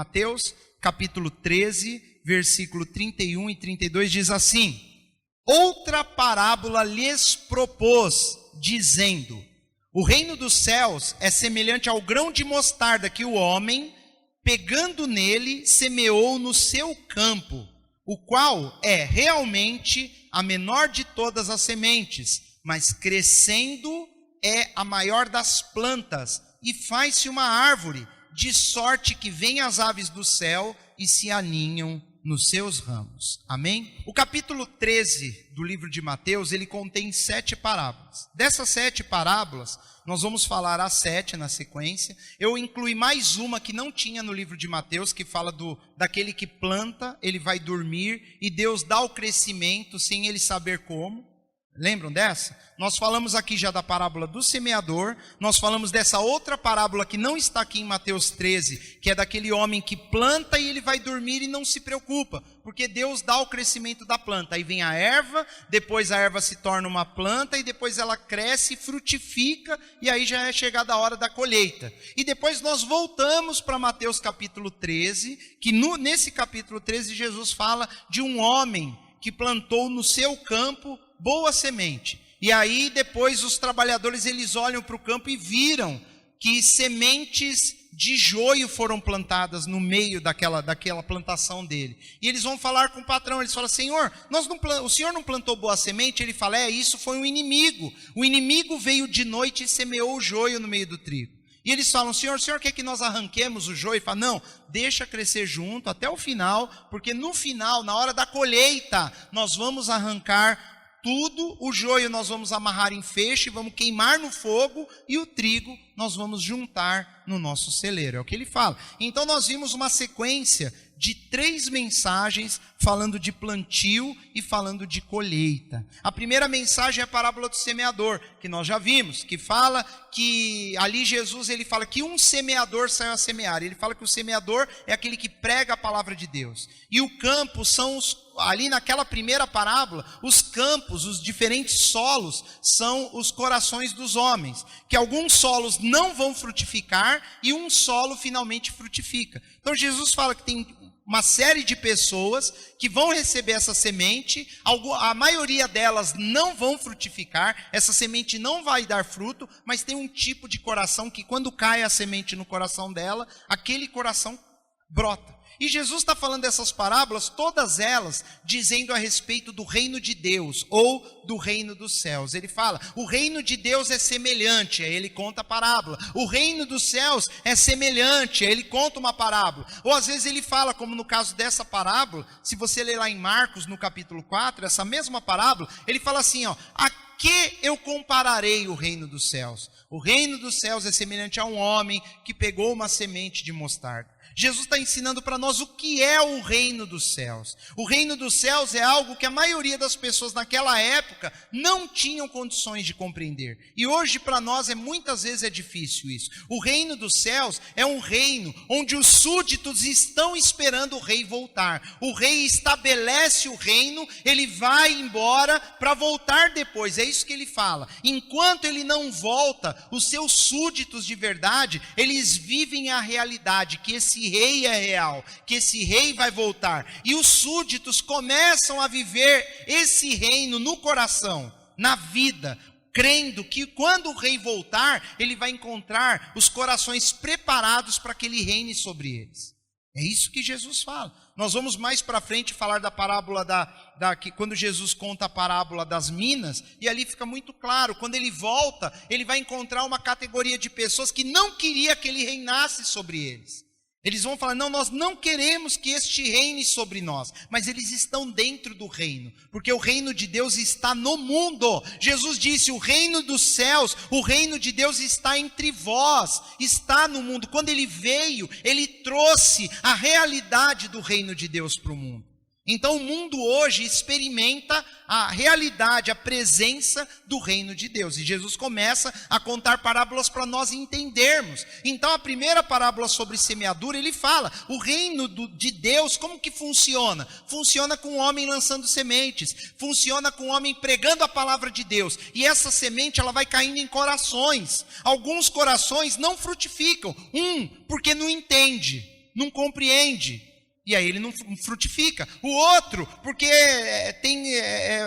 Mateus, capítulo 13, versículo 31 e 32, diz assim: outra parábola lhes propôs, dizendo: o reino dos céus é semelhante ao grão de mostarda que o homem, pegando nele, semeou no seu campo, o qual é realmente a menor de todas as sementes, mas crescendo é a maior das plantas, e faz-se uma árvore, de sorte que vêm as aves do céu e se aninham nos seus ramos. Amém? O capítulo 13 do livro de Mateus, ele contém 7 parábolas. Dessas 7 parábolas, nós vamos falar as 7 na sequência. Eu incluí mais uma que não tinha no livro de Mateus, que fala daquele que planta, ele vai dormir, e Deus dá o crescimento sem ele saber como. Lembram dessa? Nós falamos aqui já da parábola do semeador, nós falamos dessa outra parábola que não está aqui em Mateus 13, que é daquele homem que planta e ele vai dormir e não se preocupa, porque Deus dá o crescimento da planta. Aí vem a erva, depois a erva se torna uma planta e depois ela cresce, frutifica, e aí já é chegada a hora da colheita. E depois nós voltamos para Mateus capítulo 13, que nesse capítulo 13 Jesus fala de um homem que plantou no seu campo boa semente. E aí depois os trabalhadores, eles olham para o campo e viram que sementes de joio foram plantadas no meio daquela plantação dele. E eles vão falar com o patrão, eles falam: Senhor, o senhor não plantou boa semente? Ele fala: isso foi um inimigo. O inimigo veio de noite e semeou o joio no meio do trigo. E eles falam: Senhor, o senhor quer que nós arranquemos o joio? Ele fala: não, deixa crescer junto até o final, porque no final, na hora da colheita, nós vamos arrancar tudo. O joio nós vamos amarrar em feixe, vamos queimar no fogo, e o trigo nós vamos juntar no nosso celeiro. É o que ele fala. Então nós vimos uma sequência de 3 mensagens falando de plantio e falando de colheita. A primeira mensagem é a parábola do semeador, que nós já vimos, que fala que ali Jesus, ele fala que um semeador saiu a semear. Ele fala que o semeador é aquele que prega a palavra de Deus. E o campo são ali naquela primeira parábola, os campos, os diferentes solos, são os corações dos homens, que alguns solos não vão frutificar e um solo finalmente frutifica. Então Jesus fala que tem uma série de pessoas que vão receber essa semente, a maioria delas não vão frutificar, essa semente não vai dar fruto, mas tem um tipo de coração que quando cai a semente no coração dela, aquele coração brota. E Jesus está falando dessas parábolas, todas elas dizendo a respeito do reino de Deus ou do reino dos céus. Ele fala: o reino de Deus é semelhante, aí ele conta a parábola. O reino dos céus é semelhante, aí ele conta uma parábola. Ou às vezes ele fala, como no caso dessa parábola, se você ler lá em Marcos, no capítulo 4, essa mesma parábola, ele fala assim: a que eu compararei o reino dos céus? O reino dos céus é semelhante a um homem que pegou uma semente de mostarda. Jesus está ensinando para nós o que é o reino dos céus. O reino dos céus é algo que a maioria das pessoas naquela época não tinham condições de compreender. E hoje para nós muitas vezes é difícil isso. O reino dos céus é um reino onde os súditos estão esperando o rei voltar. O rei estabelece o reino, ele vai embora para voltar depois. É isso que ele fala. Enquanto ele não volta, os seus súditos de verdade, eles vivem a realidade, que esse rei é real, que esse rei vai voltar. E os súditos começam a viver esse reino no coração, na vida, crendo que quando o rei voltar, ele vai encontrar os corações preparados para que ele reine sobre eles. É isso que Jesus fala. Nós vamos mais para frente falar da parábola que quando Jesus conta a parábola das minas, e ali fica muito claro, quando ele volta, ele vai encontrar uma categoria de pessoas que não queria que ele reinasse sobre eles. Eles vão falar: não, nós não queremos que este reine sobre nós, mas eles estão dentro do reino, porque o reino de Deus está no mundo. Jesus disse: o reino dos céus, o reino de Deus está entre vós, está no mundo. Quando ele veio, ele trouxe a realidade do reino de Deus para o mundo. Então o mundo hoje experimenta a realidade, a presença do reino de Deus. E Jesus começa a contar parábolas para nós entendermos. Então a primeira parábola sobre semeadura, ele fala: o reino de Deus, como que funciona? Funciona com o homem lançando sementes, funciona com o homem pregando a palavra de Deus. E essa semente, ela vai caindo em corações. Alguns corações não frutificam, porque não entende. não compreende. E aí ele não frutifica. O outro, porque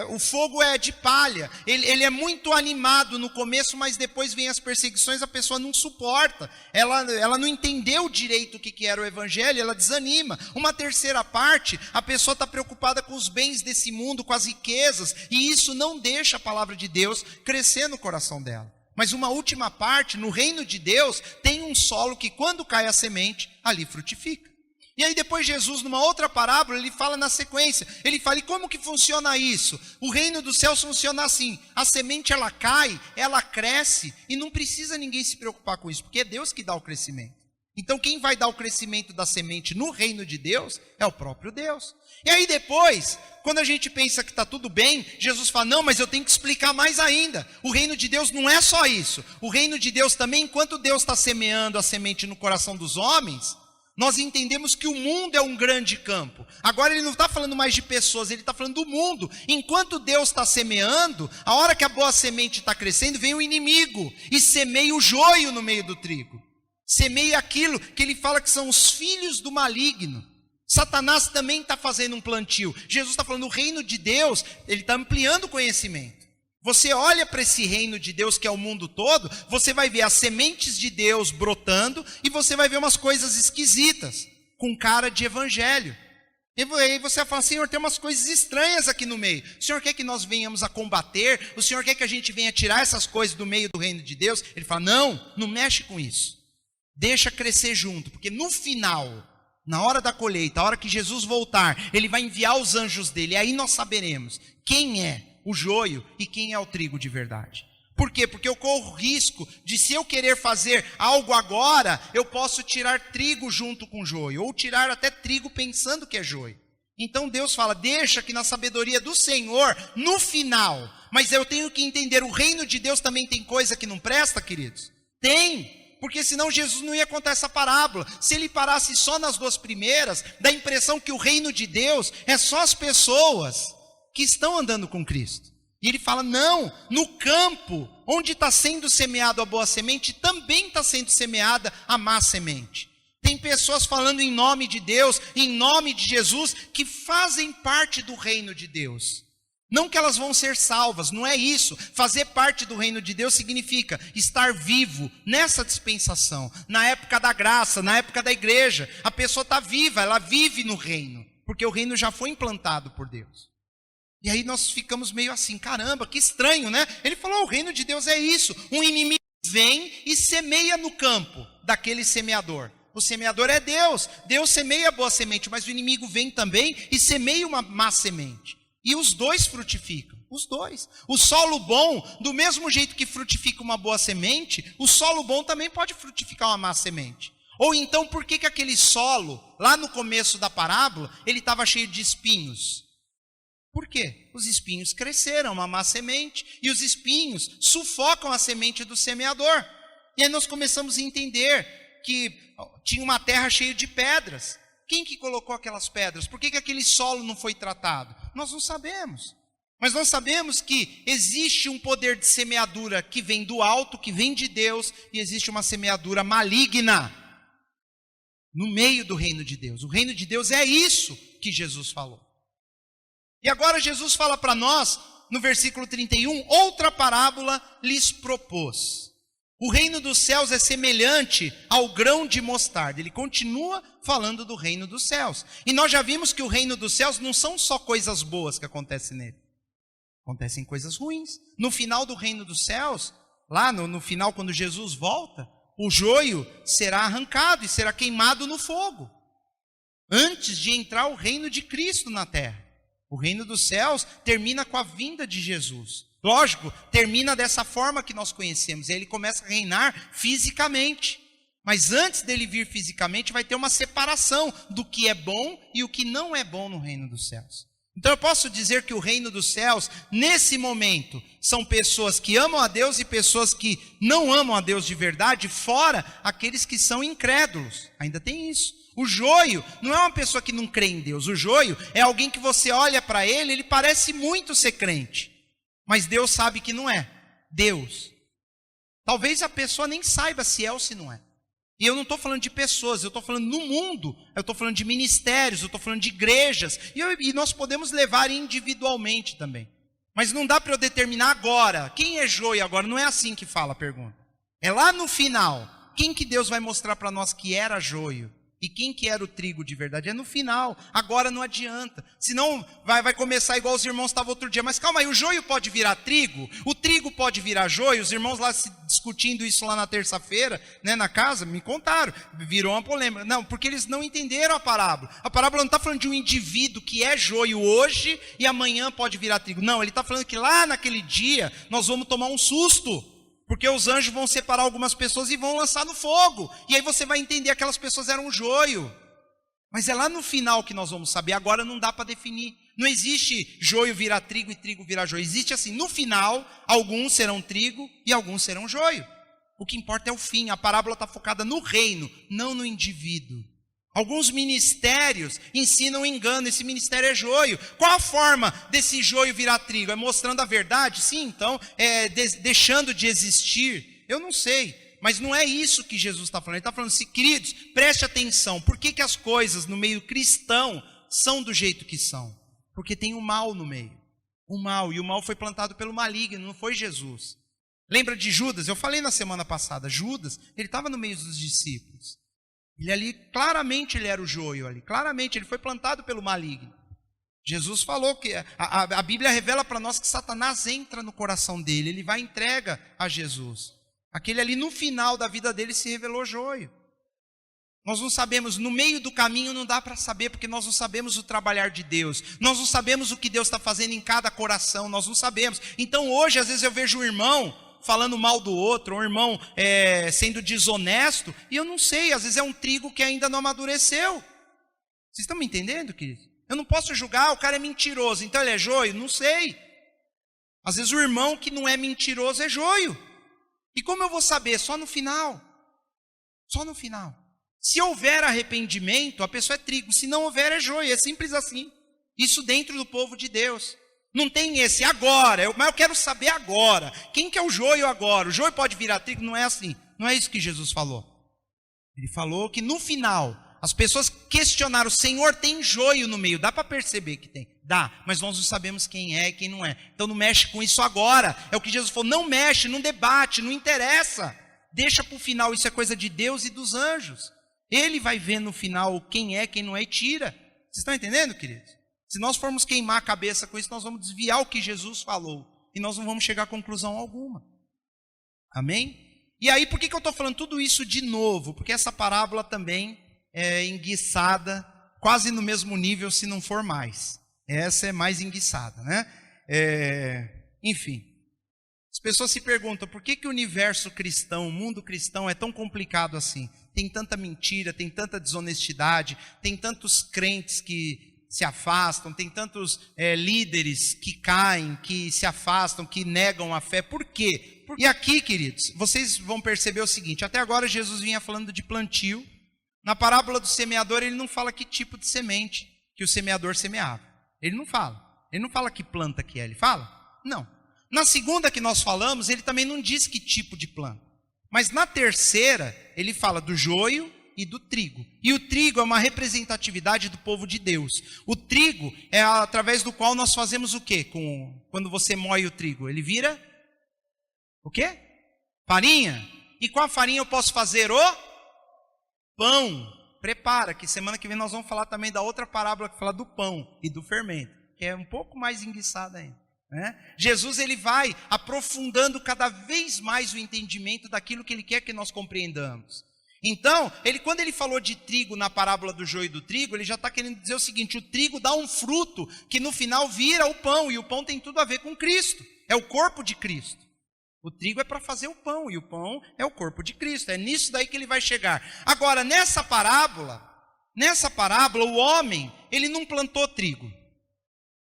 o fogo é de palha. Ele é muito animado no começo, mas depois vem as perseguições, a pessoa não suporta. Ela não entendeu direito o que era o evangelho, ela desanima. Uma terceira parte, a pessoa está preocupada com os bens desse mundo, com as riquezas, e isso não deixa a palavra de Deus crescer no coração dela. Mas uma última parte, no reino de Deus, tem um solo que quando cai a semente, ali frutifica. E aí depois Jesus, numa outra parábola, ele fala na sequência, ele fala, e como que funciona isso? O reino dos céus funciona assim, a semente ela cai, ela cresce, e não precisa ninguém se preocupar com isso, porque é Deus que dá o crescimento. Então quem vai dar o crescimento da semente no reino de Deus, é o próprio Deus. E aí depois, quando a gente pensa que está tudo bem, Jesus fala, não, mas eu tenho que explicar mais ainda. O reino de Deus não é só isso. O reino de Deus também, enquanto Deus está semeando a semente no coração dos homens, nós entendemos que o mundo é um grande campo. Agora ele não está falando mais de pessoas, ele está falando do mundo. Enquanto Deus está semeando, a hora que a boa semente está crescendo, vem o inimigo e semeia o joio no meio do trigo. Semeia aquilo que ele fala que são os filhos do maligno. Satanás também está fazendo um plantio. Jesus está falando, o reino de Deus, ele está ampliando o conhecimento. Você olha para esse reino de Deus que é o mundo todo, você vai ver as sementes de Deus brotando e você vai ver umas coisas esquisitas, com cara de evangelho. E aí você vai falar, Senhor, tem umas coisas estranhas aqui no meio. O Senhor quer que nós venhamos a combater? O Senhor quer que a gente venha tirar essas coisas do meio do reino de Deus? Ele fala, não mexe com isso. Deixa crescer junto, porque no final, na hora da colheita, a hora que Jesus voltar, ele vai enviar os anjos dele, e aí nós saberemos quem é o joio e quem é o trigo de verdade. Por quê? Porque eu corro risco de, se eu querer fazer algo agora, eu posso tirar trigo junto com joio, ou tirar até trigo pensando que é joio. Então Deus fala, deixa que na sabedoria do Senhor, no final, mas eu tenho que entender, o reino de Deus também tem coisa que não presta, queridos? Tem, porque senão Jesus não ia contar essa parábola. Se ele parasse só nas duas primeiras, dá a impressão que o reino de Deus é só as pessoas que estão andando com Cristo. E ele fala, não, no campo, onde está sendo semeado a boa semente, também está sendo semeada a má semente. Tem pessoas falando em nome de Deus, em nome de Jesus, que fazem parte do reino de Deus. Não que elas vão ser salvas, não é isso. Fazer parte do reino de Deus significa estar vivo nessa dispensação, na época da graça, na época da igreja. A pessoa está viva, ela vive no reino, porque o reino já foi implantado por Deus. E aí nós ficamos meio assim, caramba, que estranho, né? Ele falou, o reino de Deus é isso. Um inimigo vem e semeia no campo daquele semeador. O semeador é Deus. Deus semeia a boa semente, mas o inimigo vem também e semeia uma má semente. E os dois frutificam, os dois. O solo bom, do mesmo jeito que frutifica uma boa semente, o solo bom também pode frutificar uma má semente. Ou então, por que aquele solo, lá no começo da parábola, ele estava cheio de espinhos? Por quê? Os espinhos cresceram, uma má semente, e os espinhos sufocam a semente do semeador. E aí nós começamos a entender que tinha uma terra cheia de pedras. Quem que colocou aquelas pedras? Por que aquele solo não foi tratado? Nós não sabemos. Mas nós sabemos que existe um poder de semeadura que vem do alto, que vem de Deus, e existe uma semeadura maligna no meio do reino de Deus. O reino de Deus é isso que Jesus falou. E agora Jesus fala para nós, no versículo 31, outra parábola lhes propôs. O reino dos céus é semelhante ao grão de mostarda. Ele continua falando do reino dos céus. E nós já vimos que o reino dos céus não são só coisas boas que acontecem nele. Acontecem coisas ruins. No final do reino dos céus, lá no final quando Jesus volta, o joio será arrancado e será queimado no fogo. Antes de entrar o reino de Cristo na terra. O reino dos céus termina com a vinda de Jesus. Lógico, termina dessa forma que nós conhecemos. E aí ele começa a reinar fisicamente. Mas antes dele vir fisicamente, vai ter uma separação do que é bom e o que não é bom no reino dos céus. Então eu posso dizer que o reino dos céus, nesse momento, são pessoas que amam a Deus e pessoas que não amam a Deus de verdade, fora aqueles que são incrédulos. Ainda tem isso. O joio não é uma pessoa que não crê em Deus. O joio é alguém que você olha para ele, ele parece muito ser crente. Mas Deus sabe que não é. Deus. Talvez a pessoa nem saiba se é ou se não é. E eu não estou falando de pessoas, eu estou falando no mundo, eu estou falando de ministérios, eu estou falando de igrejas, e nós podemos levar individualmente também. Mas não dá para eu determinar agora, quem é joio agora, não é assim que fala a pergunta. É lá no final, quem que Deus vai mostrar para nós que era joio? E quem que era o trigo de verdade? É no final, agora não adianta. Senão vai começar igual os irmãos estavam outro dia. Mas calma aí, o joio pode virar trigo? O trigo pode virar joio? Os irmãos lá discutindo isso lá na terça-feira, né, na casa, me contaram. Virou uma polêmica. Não, porque eles não entenderam a parábola. A parábola não está falando de um indivíduo que é joio hoje e amanhã pode virar trigo. Não, ele está falando que lá naquele dia nós vamos tomar um susto. Porque os anjos vão separar algumas pessoas e vão lançar no fogo. E aí você vai entender que aquelas pessoas eram joio. Mas é lá no final que nós vamos saber. Agora não dá para definir. Não existe joio virar trigo e trigo virar joio. Existe assim, no final, alguns serão trigo e alguns serão joio. O que importa é o fim. A parábola está focada no reino, não no indivíduo. Alguns ministérios ensinam engano, esse ministério é joio. Qual a forma desse joio virar trigo? É mostrando a verdade? Sim, então, deixando de existir? Eu não sei, mas não é isso que Jesus está falando. Ele está falando assim, queridos, preste atenção. Por que as coisas no meio cristão são do jeito que são? Porque tem o mal no meio. O mal, e o mal foi plantado pelo maligno, não foi Jesus. Lembra de Judas? Eu falei na semana passada, Judas, ele estava no meio dos discípulos. Ele ali, claramente ele era o joio ali, claramente ele foi plantado pelo maligno. Jesus falou que, a Bíblia revela para nós que Satanás entra no coração dele, ele vai e entrega a Jesus. Aquele ali no final da vida dele se revelou joio. Nós não sabemos, no meio do caminho não dá para saber, porque nós não sabemos o trabalhar de Deus. Nós não sabemos o que Deus está fazendo em cada coração, nós não sabemos. Então hoje às vezes eu vejo um irmão falando mal do outro, um irmão sendo desonesto, e eu não sei, às vezes é um trigo que ainda não amadureceu. Vocês estão me entendendo, querido? Eu não posso julgar, o cara é mentiroso, então ele é joio? Não sei. Às vezes o irmão que não é mentiroso é joio. E como eu vou saber? Só no final. Só no final. Se houver arrependimento, a pessoa é trigo, se não houver é joio, é simples assim. Isso dentro do povo de Deus. Não tem esse agora, mas eu quero saber agora. Quem que é o joio agora? O joio pode virar trigo? Não é assim. Não é isso que Jesus falou. Ele falou que no final, as pessoas questionaram, Senhor, tem joio no meio. Dá para perceber que tem? Dá, mas nós não sabemos quem é e quem não é. Então não mexe com isso agora. É o que Jesus falou, não mexe, não debate, não interessa. Deixa para o final, isso é coisa de Deus e dos anjos. Ele vai ver no final quem é, quem não é e tira. Vocês estão entendendo, queridos? Se nós formos queimar a cabeça com isso, nós vamos desviar o que Jesus falou. E nós não vamos chegar a conclusão alguma. Amém? E aí, por que eu estou falando tudo isso de novo? Porque essa parábola também é enguiçada, quase no mesmo nível, se não for mais. Essa é mais enguiçada, né? Enfim. As pessoas se perguntam, por que o universo cristão, o mundo cristão é tão complicado assim? Tem tanta mentira, tem tanta desonestidade, tem tantos crentes que se afastam, tem tantos líderes que caem, que se afastam, que negam a fé. Por quê? E aqui, queridos, vocês vão perceber o seguinte, até agora Jesus vinha falando de plantio. Na parábola do semeador, ele não fala que tipo de semente que o semeador semeava. Ele não fala. Ele não fala que planta que é, ele fala? Não. Na segunda que nós falamos, ele também não diz que tipo de planta. Mas na terceira, ele fala do joio e do trigo. E o trigo é uma representatividade do povo de Deus. O trigo é através do qual nós fazemos o quê? Quando você moe o trigo, ele vira o quê? Farinha. E com a farinha eu posso fazer o pão. Prepara, que semana que vem nós vamos falar também da outra parábola que fala do pão e do fermento, que é um pouco mais enguiçada ainda. Jesus ele vai aprofundando cada vez mais o entendimento daquilo que ele quer que nós compreendamos. Então, quando ele falou de trigo na parábola do joio e do trigo, ele já está querendo dizer o seguinte, o trigo dá um fruto que no final vira o pão, e o pão tem tudo a ver com Cristo, é o corpo de Cristo. O trigo é para fazer o pão, e o pão é o corpo de Cristo, é nisso daí que ele vai chegar. Agora, nessa parábola, o homem, ele não plantou trigo,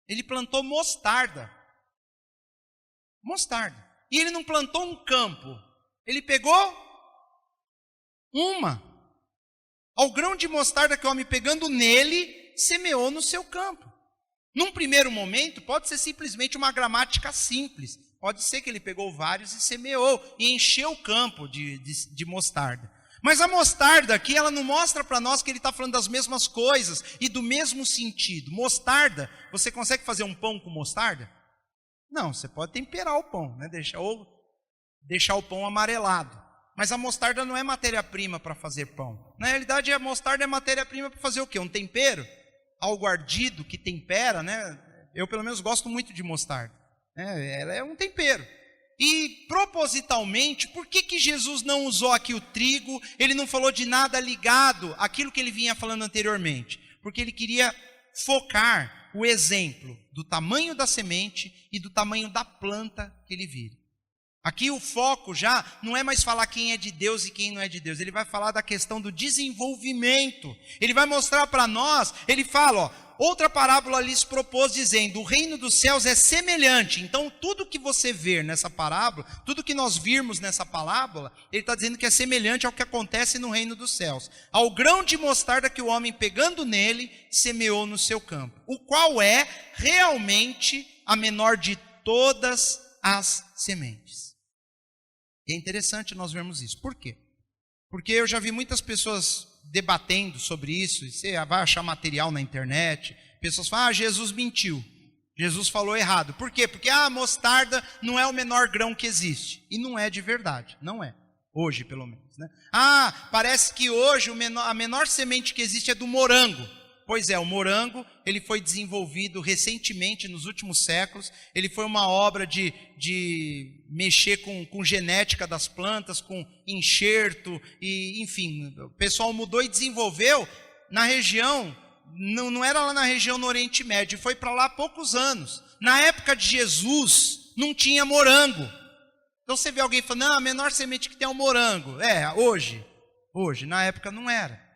ele plantou mostarda. E ele não plantou um campo, ele pegou ao grão de mostarda que o homem pegando nele, semeou no seu campo. Num primeiro momento, pode ser simplesmente uma gramática simples. Pode ser que ele pegou vários e semeou, e encheu o campo de mostarda. Mas a mostarda aqui, ela não mostra para nós que ele está falando das mesmas coisas e do mesmo sentido. Mostarda, você consegue fazer um pão com mostarda? Não, você pode temperar o pão, né? Deixar o pão amarelado. Mas a mostarda não é matéria-prima para fazer pão. Na realidade, a mostarda é matéria-prima para fazer o quê? Um tempero? Algo ardido que tempera, né? Eu, pelo menos, gosto muito de mostarda. Ela é um tempero. E, propositalmente, por que Jesus não usou aqui o trigo? Ele não falou de nada ligado àquilo que ele vinha falando anteriormente. Porque ele queria focar o exemplo do tamanho da semente e do tamanho da planta que ele vira. Aqui o foco já não é mais falar quem é de Deus e quem não é de Deus. Ele vai falar da questão do desenvolvimento. Ele vai mostrar para nós, ele fala, outra parábola lhes propôs dizendo, o reino dos céus é semelhante. Então tudo que você ver nessa parábola, tudo que nós virmos nessa parábola, ele está dizendo que é semelhante ao que acontece no reino dos céus. Ao grão de mostarda que o homem pegando nele, semeou no seu campo. O qual é realmente a menor de todas as sementes. E é interessante nós vermos isso. Por quê? Porque eu já vi muitas pessoas debatendo sobre isso, e você vai achar material na internet, pessoas falam, Jesus mentiu, Jesus falou errado. Por quê? Porque a mostarda não é o menor grão que existe. E não é de verdade, não é. Hoje, pelo menos. Né? Parece que hoje a menor semente que existe é do morango. Pois é, o morango, ele foi desenvolvido recentemente, nos últimos séculos. Ele foi uma obra de mexer com genética das plantas, com enxerto, e enfim, o pessoal mudou e desenvolveu na região, não era lá na região no Oriente Médio, foi para lá há poucos anos. Na época de Jesus, não tinha morango. Então você vê alguém falando, a menor semente que tem é o morango. Hoje, na época não era.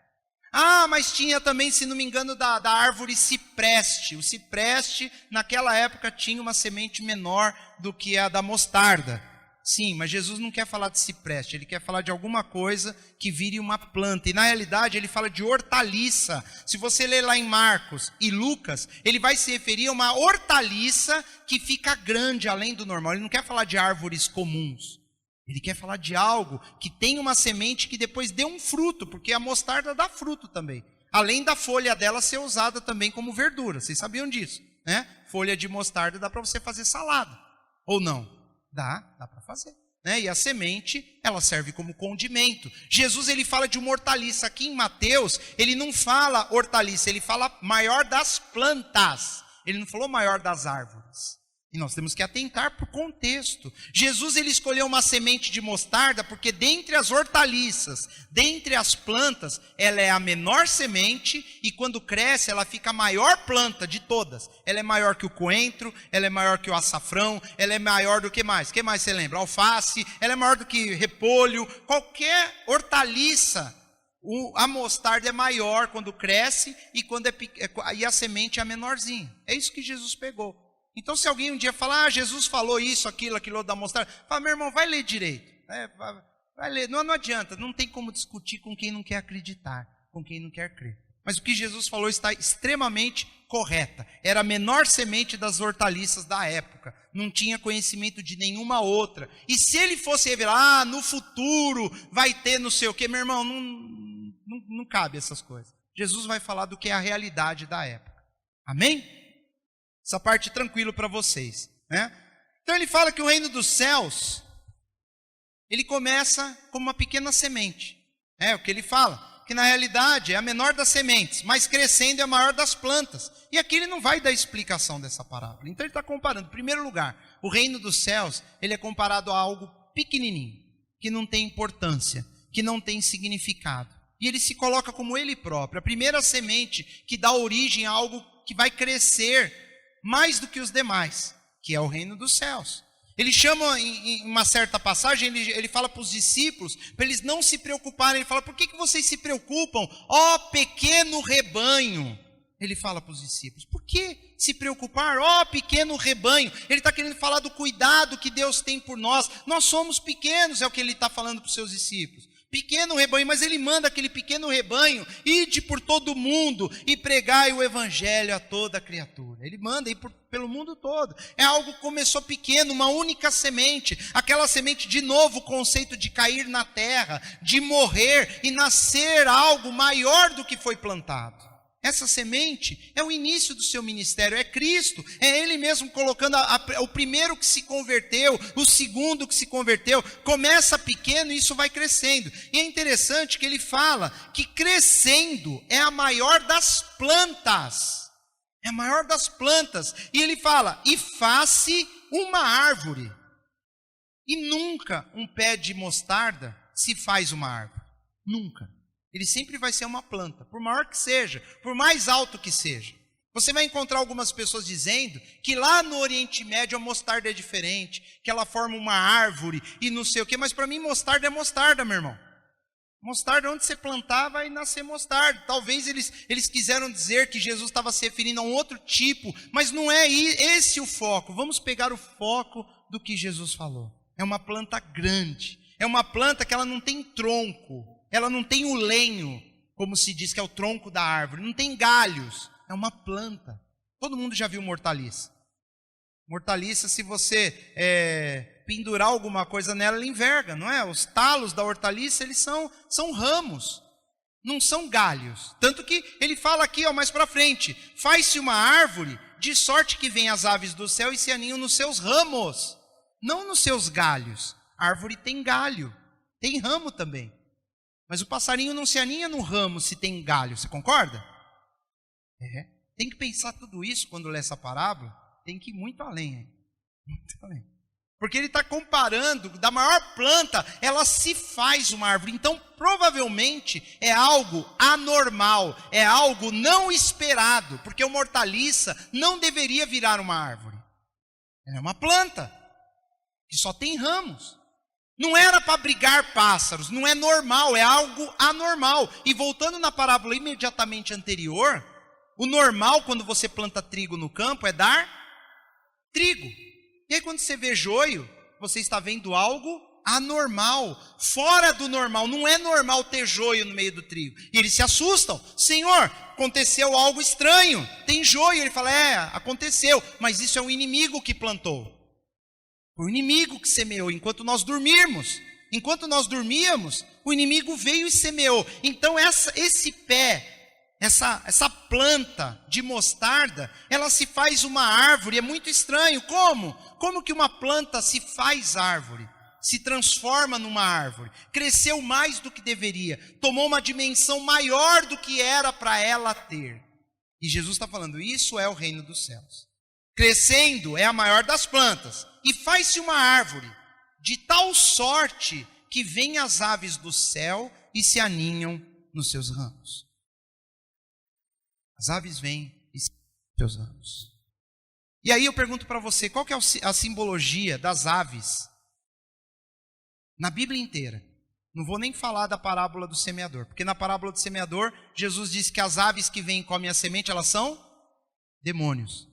Mas tinha também, se não me engano, da árvore cipreste. O cipreste, naquela época, tinha uma semente menor do que a da mostarda. Sim, mas Jesus não quer falar de cipreste, ele quer falar de alguma coisa que vire uma planta. E na realidade ele fala de hortaliça. Se você ler lá em Marcos e Lucas, ele vai se referir a uma hortaliça que fica grande além do normal. Ele não quer falar de árvores comuns. Ele quer falar de algo que tem uma semente que depois dê um fruto, porque a mostarda dá fruto também. Além da folha dela ser usada também como verdura. Vocês sabiam disso, né? Folha de mostarda dá para você fazer salada. Ou não? Dá para fazer. Né? E a semente, ela serve como condimento. Jesus, ele fala de uma hortaliça. Aqui em Mateus, ele não fala hortaliça, ele fala maior das plantas. Ele não falou maior das árvores. E nós temos que atentar para o contexto. Jesus, ele escolheu uma semente de mostarda porque dentre as hortaliças, dentre as plantas, ela é a menor semente e quando cresce ela fica a maior planta de todas. Ela é maior que o coentro, ela é maior que o açafrão, ela é maior do que mais? O que mais você lembra? Alface, ela é maior do que repolho, qualquer hortaliça. A mostarda é maior quando cresce e a semente é a menorzinha. É isso que Jesus pegou. Então se alguém um dia falar, Jesus falou isso, aquilo da mostarda, fala, meu irmão, vai ler direito. Vai ler. Não adianta, não tem como discutir com quem não quer acreditar, com quem não quer crer. Mas o que Jesus falou está extremamente correta. Era a menor semente das hortaliças da época. Não tinha conhecimento de nenhuma outra. E se ele fosse revelar, no futuro vai ter não sei o quê, meu irmão, não cabe essas coisas. Jesus vai falar do que é a realidade da época. Amém? Essa parte tranquilo para vocês, né? Então ele fala que o reino dos céus, ele começa como uma pequena semente. É o que ele fala, que na realidade é a menor das sementes, mas crescendo é a maior das plantas. E aqui ele não vai dar explicação dessa parábola. Então ele está comparando. Em primeiro lugar, o reino dos céus, ele é comparado a algo pequenininho, que não tem importância, que não tem significado. E ele se coloca como ele próprio, a primeira semente que dá origem a algo que vai crescer mais do que os demais, que é o reino dos céus. Ele chama em uma certa passagem, ele fala para os discípulos, para eles não se preocuparem. Ele fala, por que vocês se preocupam? Ó pequeno rebanho. Ele fala para os discípulos, por que se preocupar? Ó pequeno rebanho. Ele está querendo falar do cuidado que Deus tem por nós. Nós somos pequenos, é o que ele está falando para os seus discípulos. Pequeno rebanho, mas ele manda aquele pequeno rebanho, ide por todo o mundo e pregai o evangelho a toda criatura. Ele manda ir pelo mundo todo. É algo que começou pequeno, uma única semente. Aquela semente, de novo, o conceito de cair na terra, de morrer e nascer algo maior do que foi plantado. Essa semente é o início do seu ministério, é Cristo, é Ele mesmo colocando o primeiro que se converteu, o segundo que se converteu. Começa pequeno e isso vai crescendo. E é interessante que ele fala que crescendo é a maior das plantas. É a maior das plantas. E ele fala, e faz-se uma árvore. E nunca um pé de mostarda se faz uma árvore. Nunca. Ele sempre vai ser uma planta, por maior que seja, por mais alto que seja. Você vai encontrar algumas pessoas dizendo que lá no Oriente Médio a mostarda é diferente, que ela forma uma árvore e não sei o quê, mas para mim mostarda é mostarda, meu irmão. Mostarda, onde você plantar, vai nascer mostarda. Talvez eles quiseram dizer que Jesus estava se referindo a um outro tipo, mas não é esse o foco. Vamos pegar o foco do que Jesus falou. É uma planta grande, é uma planta que ela não tem tronco. Ela não tem o lenho, como se diz que é o tronco da árvore. Não tem galhos. É uma planta. Todo mundo já viu hortaliça. Hortaliça, se você pendurar alguma coisa nela, ela enverga, não é? Os talos da hortaliça, eles são ramos. Não são galhos. Tanto que ele fala aqui, mais para frente. Faz-se uma árvore, de sorte que vêm as aves do céu e se aninham nos seus ramos. Não nos seus galhos. A árvore tem galho. Tem ramo também. Mas o passarinho não se aninha no ramo se tem galho, você concorda? Tem que pensar tudo isso quando lê essa parábola, tem que ir muito além. Muito além. Porque ele está comparando, da maior planta, ela se faz uma árvore. Então, provavelmente, é algo anormal, é algo não esperado, porque uma hortaliça não deveria virar uma árvore. Ela é uma planta, que só tem ramos. Não era para abrigar pássaros, não é normal, é algo anormal. E voltando na parábola imediatamente anterior, o normal quando você planta trigo no campo é dar trigo. E aí quando você vê joio, você está vendo algo anormal, fora do normal. Não é normal ter joio no meio do trigo. E eles se assustam. Senhor, aconteceu algo estranho, tem joio. Ele fala, aconteceu, mas isso é o inimigo que plantou. O inimigo que semeou enquanto nós dormirmos. Enquanto nós dormíamos, o inimigo veio e semeou. Então esse pé, essa planta de mostarda, ela se faz uma árvore. É muito estranho. Como? Como que uma planta se faz árvore? Se transforma numa árvore. Cresceu mais do que deveria. Tomou uma dimensão maior do que era para ela ter. E Jesus está falando, isso é o reino dos céus. Crescendo é a maior das plantas. E faz-se uma árvore, de tal sorte que vêm as aves do céu e se aninham nos seus ramos. As aves vêm e se aninham nos seus ramos. E aí eu pergunto para você, qual que é a simbologia das aves na Bíblia inteira? Não vou nem falar da parábola do semeador, porque na parábola do semeador, Jesus disse que as aves que vêm e comem a semente, elas são demônios.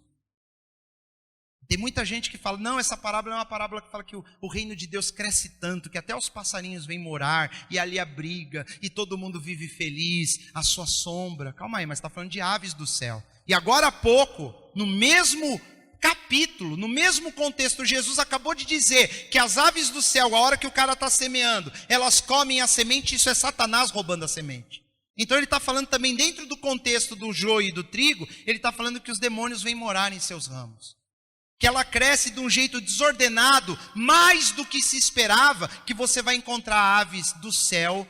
Tem muita gente que fala, não, essa parábola é uma parábola que fala que o reino de Deus cresce tanto, que até os passarinhos vêm morar, e ali abriga, e todo mundo vive feliz, a sua sombra. Calma aí, mas está falando de aves do céu. E agora há pouco, no mesmo capítulo, no mesmo contexto, Jesus acabou de dizer que as aves do céu, a hora que o cara está semeando, elas comem a semente, isso é Satanás roubando a semente. Então ele está falando também dentro do contexto do joio e do trigo, ele está falando que os demônios vêm morar em seus ramos. Que ela cresce de um jeito desordenado, mais do que se esperava, que você vai encontrar aves do céu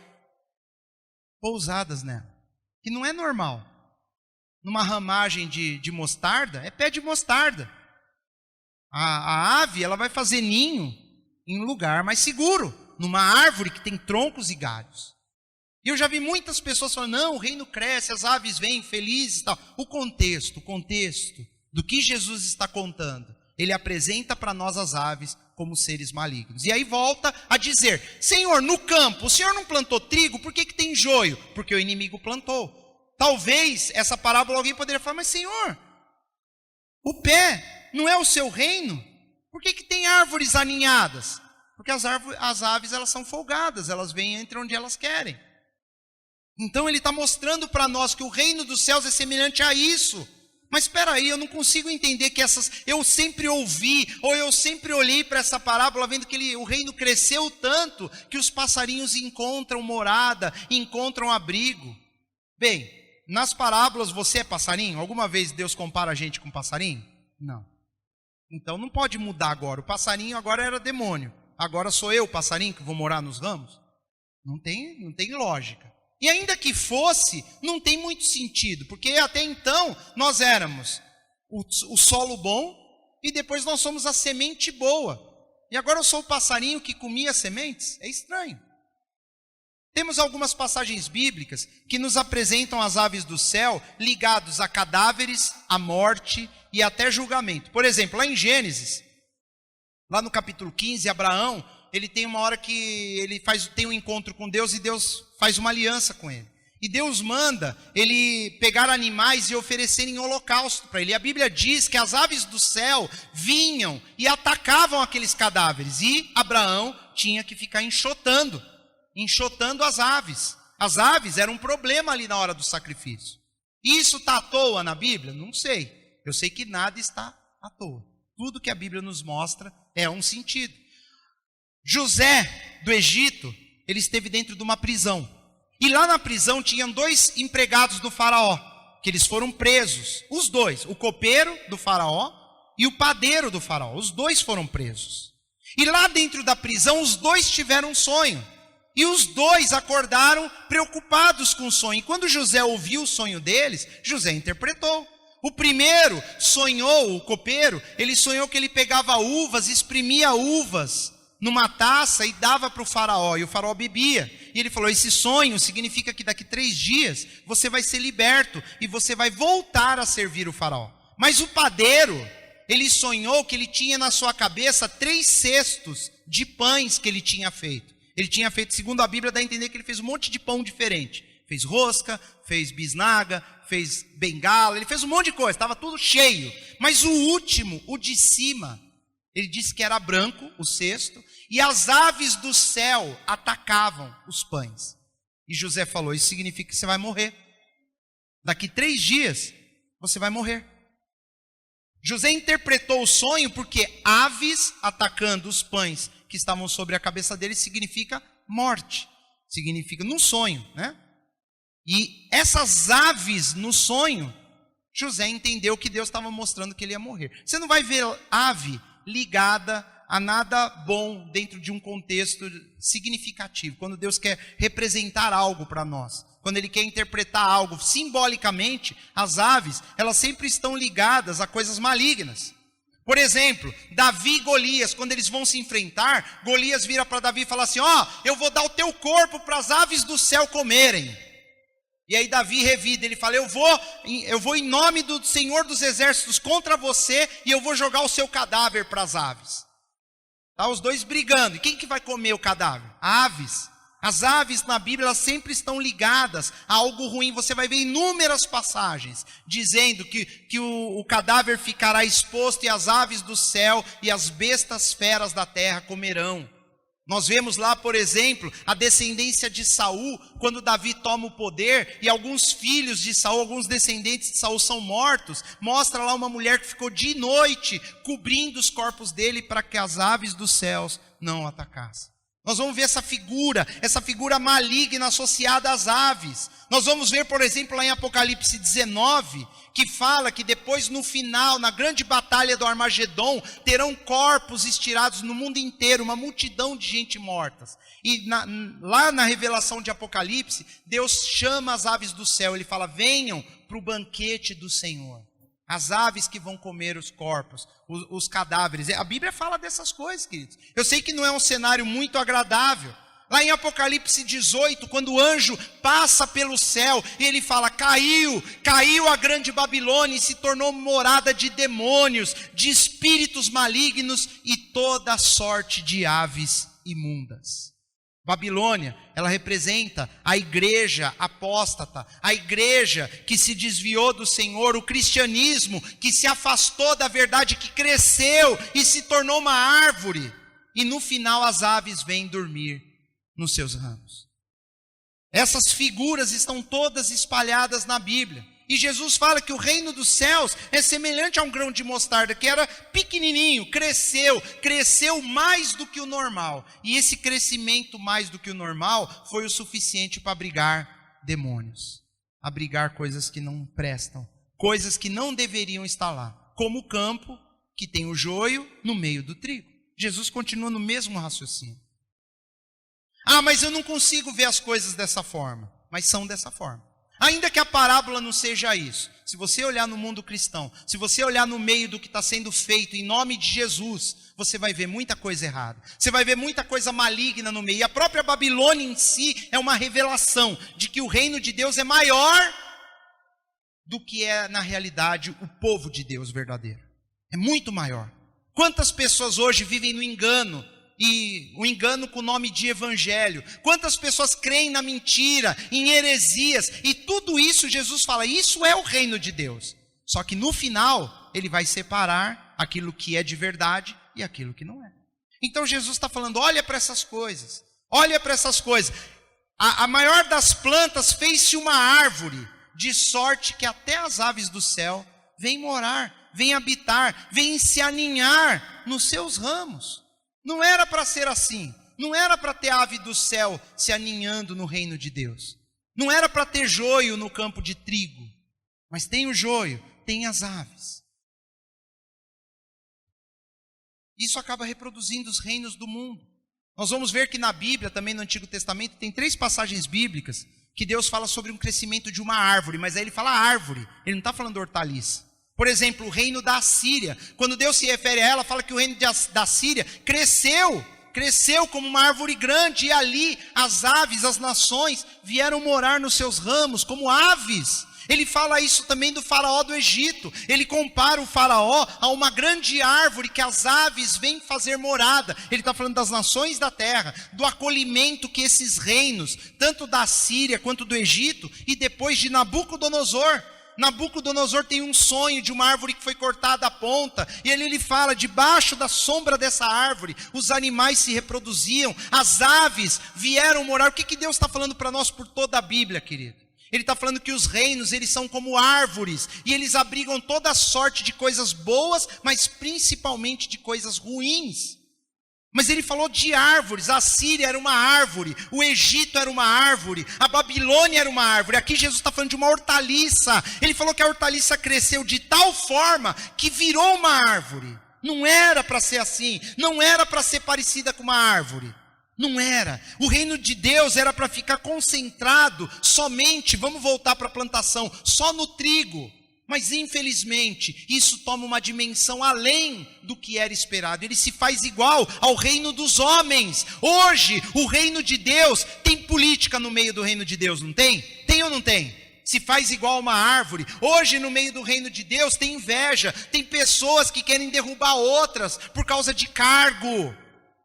pousadas nela. Que não é normal. Numa ramagem de mostarda, é pé de mostarda. A ave, ela vai fazer ninho em um lugar mais seguro, numa árvore que tem troncos e galhos. E eu já vi muitas pessoas falando, não, o reino cresce, as aves vêm felizes e tal. O contexto do que Jesus está contando, ele apresenta para nós as aves como seres malignos. E aí volta a dizer, Senhor, no campo, o Senhor não plantou trigo, por que tem joio? Porque o inimigo plantou. Talvez essa parábola alguém poderia falar, mas Senhor, o pé não é o seu reino? Por que tem árvores aninhadas? Porque as aves elas são folgadas, elas vêm e entram onde elas querem. Então ele está mostrando para nós que o reino dos céus é semelhante a isso. Mas espera aí, eu não consigo entender que eu sempre ouvi, ou eu sempre olhei para essa parábola vendo que o reino cresceu tanto que os passarinhos encontram morada, encontram abrigo. Bem, nas parábolas você é passarinho? Alguma vez Deus compara a gente com passarinho? Não. Então não pode mudar agora. O passarinho agora era demônio. Agora sou eu o passarinho que vou morar nos ramos? Não tem lógica. E ainda que fosse, não tem muito sentido, porque até então nós éramos o solo bom e depois nós somos a semente boa. E agora eu sou o passarinho que comia sementes? É estranho. Temos algumas passagens bíblicas que nos apresentam as aves do céu ligados a cadáveres, a morte e até julgamento. Por exemplo, lá em Gênesis, lá no capítulo 15, Abraão, ele tem uma hora que ele tem um encontro com Deus e Deus faz uma aliança com ele. E Deus manda ele pegar animais e oferecerem holocausto para ele. E a Bíblia diz que as aves do céu vinham e atacavam aqueles cadáveres. E Abraão tinha que ficar enxotando as aves. As aves eram um problema ali na hora do sacrifício. Isso está à toa na Bíblia? Não sei. Eu sei que nada está à toa. Tudo que a Bíblia nos mostra é um sentido. José do Egito, ele esteve dentro de uma prisão. E lá na prisão tinham 2 empregados do faraó, que eles foram presos. Os 2, o copeiro do faraó e o padeiro do faraó. Os 2 foram presos. E lá dentro da prisão, os 2 tiveram um sonho. E os 2 acordaram preocupados com o sonho. E quando José ouviu o sonho deles, José interpretou. O primeiro sonhou, o copeiro, ele sonhou que ele pegava uvas, exprimia uvas numa taça e dava para o faraó, e o faraó bebia. E ele falou, esse sonho significa que daqui 3 dias você vai ser liberto e você vai voltar a servir o faraó. Mas o padeiro, ele sonhou que ele tinha na sua cabeça 3 cestos de pães que ele tinha feito. Ele tinha feito, segundo a Bíblia, dá a entender que ele fez um monte de pão diferente. Fez rosca, fez bisnaga, fez bengala, ele fez um monte de coisa, estava tudo cheio. Mas o último, o de cima, ele disse que era branco, o cesto, e as aves do céu atacavam os pães. E José falou, isso significa que você vai morrer. Daqui 3 dias, você vai morrer. José interpretou o sonho porque aves atacando os pães que estavam sobre a cabeça dele significa morte. Significa num sonho, né? E essas aves no sonho, José entendeu que Deus estava mostrando que ele ia morrer. Você não vai ver ave ligada a nada bom dentro de um contexto significativo. Quando Deus quer representar algo para nós, quando Ele quer interpretar algo simbolicamente, as aves, elas sempre estão ligadas a coisas malignas. Por exemplo, Davi e Golias, quando eles vão se enfrentar, Golias vira para Davi e fala assim, eu vou dar o teu corpo para as aves do céu comerem. E aí Davi revida, ele fala, eu vou em nome do Senhor dos Exércitos contra você e eu vou jogar o seu cadáver para as aves. Tá os 2 brigando, e quem que vai comer o cadáver? Aves. As aves na Bíblia, elas sempre estão ligadas a algo ruim. Você vai ver inúmeras passagens dizendo que o cadáver ficará exposto e as aves do céu e as bestas feras da terra comerão. Nós vemos lá, por exemplo, a descendência de Saul, quando Davi toma o poder e alguns filhos de Saul, alguns descendentes de Saul são mortos. Mostra lá uma mulher que ficou de noite cobrindo os corpos dele para que as aves dos céus não atacassem. Nós vamos ver essa figura maligna associada às aves. Nós vamos ver, por exemplo, lá em Apocalipse 19, que fala que depois no final, na grande batalha do Armagedon, terão corpos estirados no mundo inteiro, uma multidão de gente mortas. E lá na revelação de Apocalipse, Deus chama as aves do céu, Ele fala, venham para o banquete do Senhor. As aves que vão comer os corpos, os cadáveres. A Bíblia fala dessas coisas, queridos. Eu sei que não é um cenário muito agradável. Lá em Apocalipse 18, quando o anjo passa pelo céu, e ele fala, caiu a grande Babilônia e se tornou morada de demônios, de espíritos malignos e toda sorte de aves imundas. Babilônia, ela representa a igreja apóstata, a igreja que se desviou do Senhor, o cristianismo que se afastou da verdade, que cresceu e se tornou uma árvore. e no final as aves vêm dormir nos seus ramos. Essas figuras estão todas espalhadas na Bíblia. E Jesus fala que o reino dos céus é semelhante a um grão de mostarda, que era pequenininho, cresceu mais do que o normal. E esse crescimento mais do que o normal foi o suficiente para abrigar demônios, abrigar coisas que não prestam, coisas que não deveriam estar lá, como o campo que tem o joio no meio do trigo. Jesus continua no mesmo raciocínio. Ah, mas eu não consigo ver as coisas dessa forma. Mas são dessa forma. Ainda que a parábola não seja isso. Se você olhar no mundo cristão, se você olhar no meio do que está sendo feito em nome de Jesus, você vai ver muita coisa errada. Você vai ver muita coisa maligna no meio. E a própria Babilônia em si é uma revelação de que o reino de Deus é maior do que é, na realidade, o povo de Deus verdadeiro. É muito maior. Quantas pessoas hoje vivem no engano? E o engano com o nome de evangelho. Quantas pessoas creem na mentira, em heresias, e tudo isso Jesus fala, isso é o reino de Deus. Só que no final, ele vai separar aquilo que é de verdade e aquilo que não é. Então Jesus está falando, olha para essas coisas, olha para essas coisas. A maior das plantas fez-se uma árvore, de sorte que até as aves do céu vêm morar, vêm habitar, vêm se aninhar nos seus ramos. Não era para ser assim. Não era para ter ave do céu se aninhando no reino de Deus. Não era para ter joio no campo de trigo. Mas tem o joio, tem as aves. Isso acaba reproduzindo os reinos do mundo. Nós vamos ver que na Bíblia, também no Antigo Testamento, tem 3 passagens bíblicas que Deus fala sobre um crescimento de uma árvore. Mas aí ele fala árvore, ele não está falando hortaliça. Por exemplo, o reino da Assíria. Quando Deus se refere a ela, fala que o reino da Assíria cresceu como uma árvore grande. E ali as aves, as nações, vieram morar nos seus ramos como aves. Ele fala isso também do faraó do Egito. Ele compara o faraó a uma grande árvore que as aves vêm fazer morada. Ele está falando das nações da terra, do acolhimento que esses reinos, tanto da Assíria quanto do Egito, e depois de Nabucodonosor. Nabucodonosor tem um sonho de uma árvore que foi cortada a ponta, e ele fala, debaixo da sombra dessa árvore, os animais se reproduziam, as aves vieram morar. O que Deus está falando para nós por toda a Bíblia, querido? Ele está falando que os reinos, eles são como árvores, e eles abrigam toda sorte de coisas boas, mas principalmente de coisas ruins. Mas ele falou de árvores. A Síria era uma árvore, o Egito era uma árvore, a Babilônia era uma árvore. Aqui Jesus está falando de uma hortaliça. Ele falou que a hortaliça cresceu de tal forma que virou uma árvore. Não era para ser assim, não era para ser parecida com uma árvore. Não era. O reino de Deus era para ficar concentrado somente, vamos voltar para a plantação, só no trigo. Mas infelizmente, isso toma uma dimensão além do que era esperado. Ele se faz igual ao reino dos homens. Hoje, o reino de Deus, tem política no meio do reino de Deus, não tem? Tem ou não tem? Se faz igual a uma árvore. Hoje, no meio do reino de Deus, tem inveja. Tem pessoas que querem derrubar outras por causa de cargo.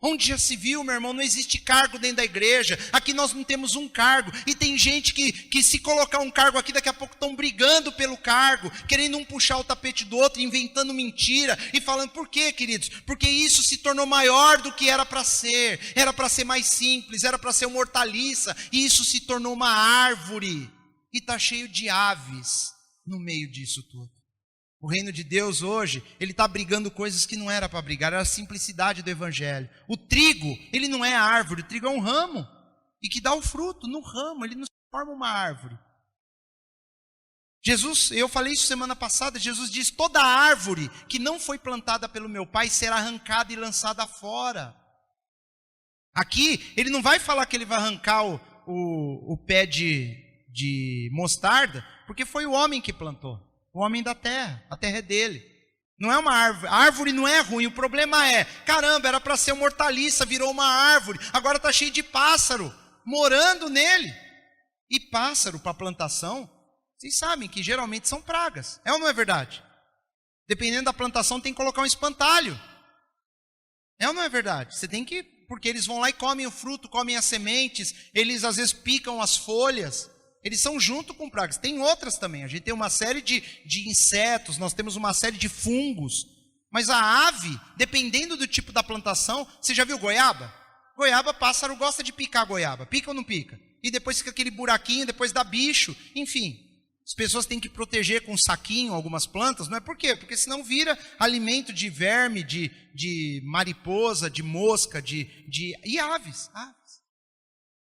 Onde já se viu, meu irmão, não existe cargo dentro da igreja. Aqui nós não temos um cargo. E tem gente que se colocar um cargo aqui, daqui a pouco estão brigando pelo cargo, querendo um puxar o tapete do outro, inventando mentira e falando, por quê, queridos? Porque isso se tornou maior do que era para ser. Era para ser mais simples, era para ser uma hortaliça. E isso se tornou uma árvore. E está cheio de aves no meio disso tudo. O reino de Deus hoje, ele está brigando coisas que não era para brigar, era a simplicidade do evangelho. O trigo, ele não é a árvore, o trigo é um ramo, e que dá o fruto no ramo, ele não forma uma árvore. Jesus, eu falei isso semana passada, Jesus diz, toda árvore que não foi plantada pelo meu Pai será arrancada e lançada fora. Aqui, ele não vai falar que ele vai arrancar o pé de mostarda, porque foi o homem que plantou. O homem da terra, a terra é dele. Não é uma árvore, a árvore não é ruim, o problema é, caramba, era para ser uma hortaliça, virou uma árvore, agora está cheio de pássaro, morando nele. E pássaro para plantação, vocês sabem que geralmente são pragas, é ou não é verdade? Dependendo da plantação tem que colocar um espantalho. É ou não é verdade? Você tem que, porque eles vão lá e comem o fruto, comem as sementes, eles às vezes picam as folhas. Eles são junto com pragas. Tem outras também. A gente tem uma série de insetos, nós temos uma série de fungos. Mas a ave, dependendo do tipo da plantação, você já viu goiaba? Goiaba, pássaro gosta de picar goiaba. Pica ou não pica? E depois fica aquele buraquinho, depois dá bicho. Enfim, as pessoas têm que proteger com um saquinho algumas plantas. Não é por quê? Porque senão vira alimento de verme, de mariposa, de mosca, e aves.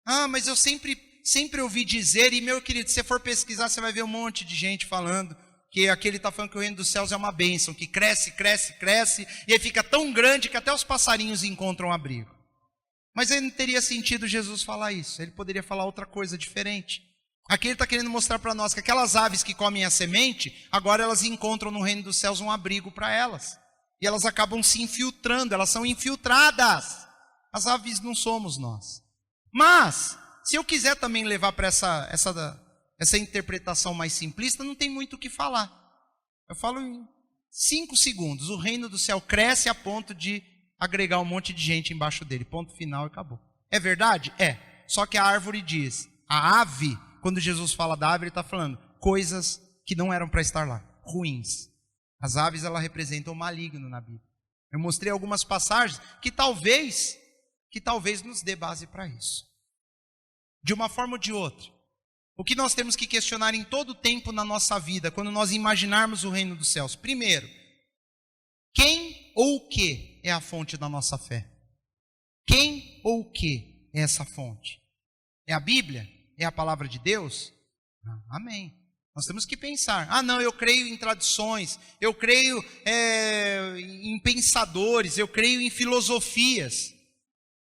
Ah, mas eu sempre ouvi dizer, e meu querido, se você for pesquisar, você vai ver um monte de gente falando que aquele está falando que o reino dos céus é uma bênção, que cresce, cresce, cresce, e aí fica tão grande que até os passarinhos encontram abrigo. Mas aí não teria sentido Jesus falar isso, ele poderia falar outra coisa diferente. Aqui ele está querendo mostrar para nós que aquelas aves que comem a semente, agora elas encontram no reino dos céus um abrigo para elas. E elas acabam se infiltrando, elas são infiltradas. As aves não somos nós. Mas, se eu quiser também levar para essa interpretação mais simplista, não tem muito o que falar. Eu falo em 5 segundos. O reino do céu cresce a ponto de agregar um monte de gente embaixo dele. Ponto final e acabou. É verdade? É. Só que a árvore diz, a ave, quando Jesus fala da ave, ele está falando coisas que não eram para estar lá, ruins. As aves, elas representam o maligno na Bíblia. Eu mostrei algumas passagens que talvez nos dê base para isso. De uma forma ou de outra. O que nós temos que questionar em todo o tempo na nossa vida, quando nós imaginarmos o reino dos céus? Primeiro, quem ou o que é a fonte da nossa fé? Quem ou o que é essa fonte? É a Bíblia? É a palavra de Deus? Amém. Nós temos que pensar. Não, eu creio em tradições, eu creio em pensadores, eu creio em filosofias.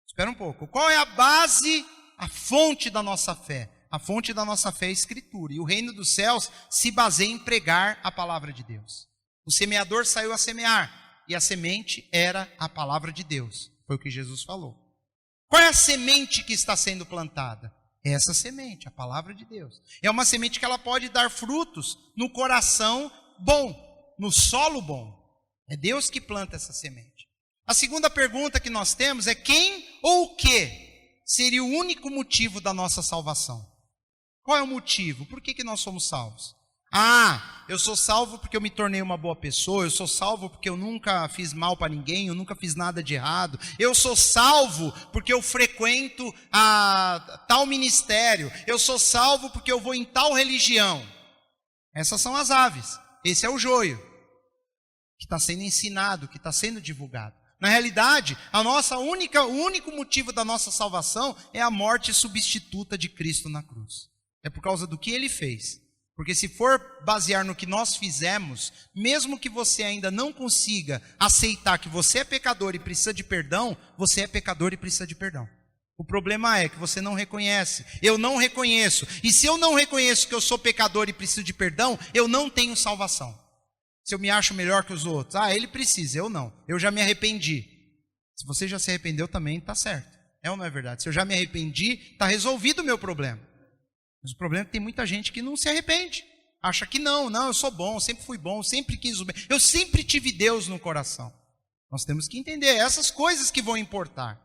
Espera um pouco. Qual é a base, a fonte da nossa fé? A fonte da nossa fé é a Escritura. E o reino dos céus se baseia em pregar a palavra de Deus. O semeador saiu a semear. E a semente era a palavra de Deus. Foi o que Jesus falou. Qual é a semente que está sendo plantada? Essa semente, a palavra de Deus. É uma semente que ela pode dar frutos no coração bom, no solo bom. É Deus que planta essa semente. A segunda pergunta que nós temos é quem ou o que seria o único motivo da nossa salvação? Qual é o motivo? Por que nós somos salvos? Eu sou salvo porque eu me tornei uma boa pessoa, eu sou salvo porque eu nunca fiz mal para ninguém, eu nunca fiz nada de errado, eu sou salvo porque eu frequento tal ministério, eu sou salvo porque eu vou em tal religião. Essas são as aves, esse é o joio, que está sendo ensinado, que está sendo divulgado. Na realidade, o único motivo da nossa salvação é a morte substituta de Cristo na cruz. É por causa do que Ele fez. Porque se for basear no que nós fizemos, mesmo que você ainda não consiga aceitar que você é pecador e precisa de perdão, você é pecador e precisa de perdão. O problema é que você não reconhece. Eu não reconheço. E se eu não reconheço que eu sou pecador e preciso de perdão, eu não tenho salvação. Se eu me acho melhor que os outros, ele precisa, eu não. Eu já me arrependi. Se você já se arrependeu também, está certo. É ou não é verdade? Se eu já me arrependi, está resolvido o meu problema. Mas o problema é que tem muita gente que não se arrepende. Acha que não, eu sou bom, sempre fui bom, sempre quis o bem. Eu sempre tive Deus no coração. Nós temos que entender essas coisas que vão importar.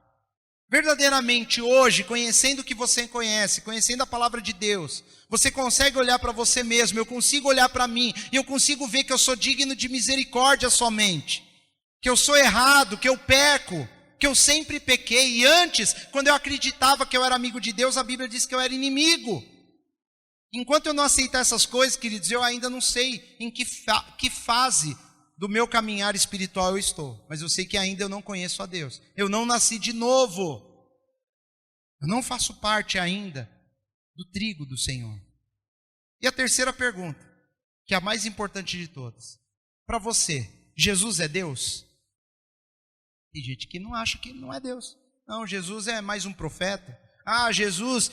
Verdadeiramente hoje, conhecendo o que você conhece, conhecendo a palavra de Deus, você consegue olhar para você mesmo, eu consigo olhar para mim, e eu consigo ver que eu sou digno de misericórdia somente. Que eu sou errado, que eu peco, que eu sempre pequei. E antes, quando eu acreditava que eu era amigo de Deus, a Bíblia diz que eu era inimigo. Enquanto eu não aceitar essas coisas, queridos, eu ainda não sei em que fase do meu caminhar espiritual eu estou. Mas eu sei que ainda eu não conheço a Deus. Eu não nasci de novo. Eu não faço parte ainda do trigo do Senhor. E a terceira pergunta, que é a mais importante de todas. Para você, Jesus é Deus? Tem gente que não acha que ele não é Deus. Não, Jesus é mais um profeta. Jesus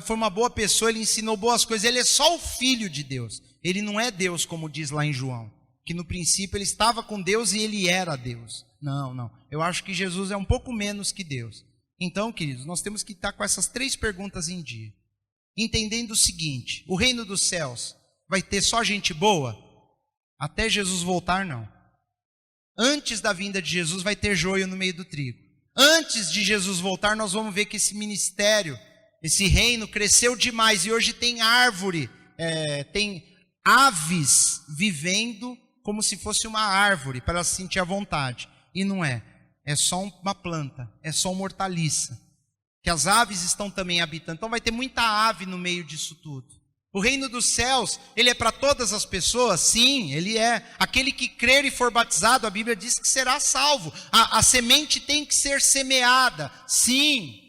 foi uma boa pessoa, ele ensinou boas coisas, ele é só o Filho de Deus. Ele não é Deus, como diz lá em João, que no princípio ele estava com Deus e ele era Deus. Não, eu acho que Jesus é um pouco menos que Deus. Então, queridos, nós temos que estar com essas 3 perguntas em dia. Entendendo o seguinte, o reino dos céus vai ter só gente boa? Até Jesus voltar, não. Antes da vinda de Jesus vai ter joio no meio do trigo. Antes de Jesus voltar, nós vamos ver que esse ministério, esse reino cresceu demais. E hoje tem árvore, tem aves vivendo como se fosse uma árvore para ela se sentir à vontade. E não é. É só uma planta, é só uma hortaliça, que as aves estão também habitando. Então vai ter muita ave no meio disso tudo. O reino dos céus, ele é para todas as pessoas? Sim, ele é. Aquele que crer e for batizado, a Bíblia diz que será salvo. A semente tem que ser semeada, sim.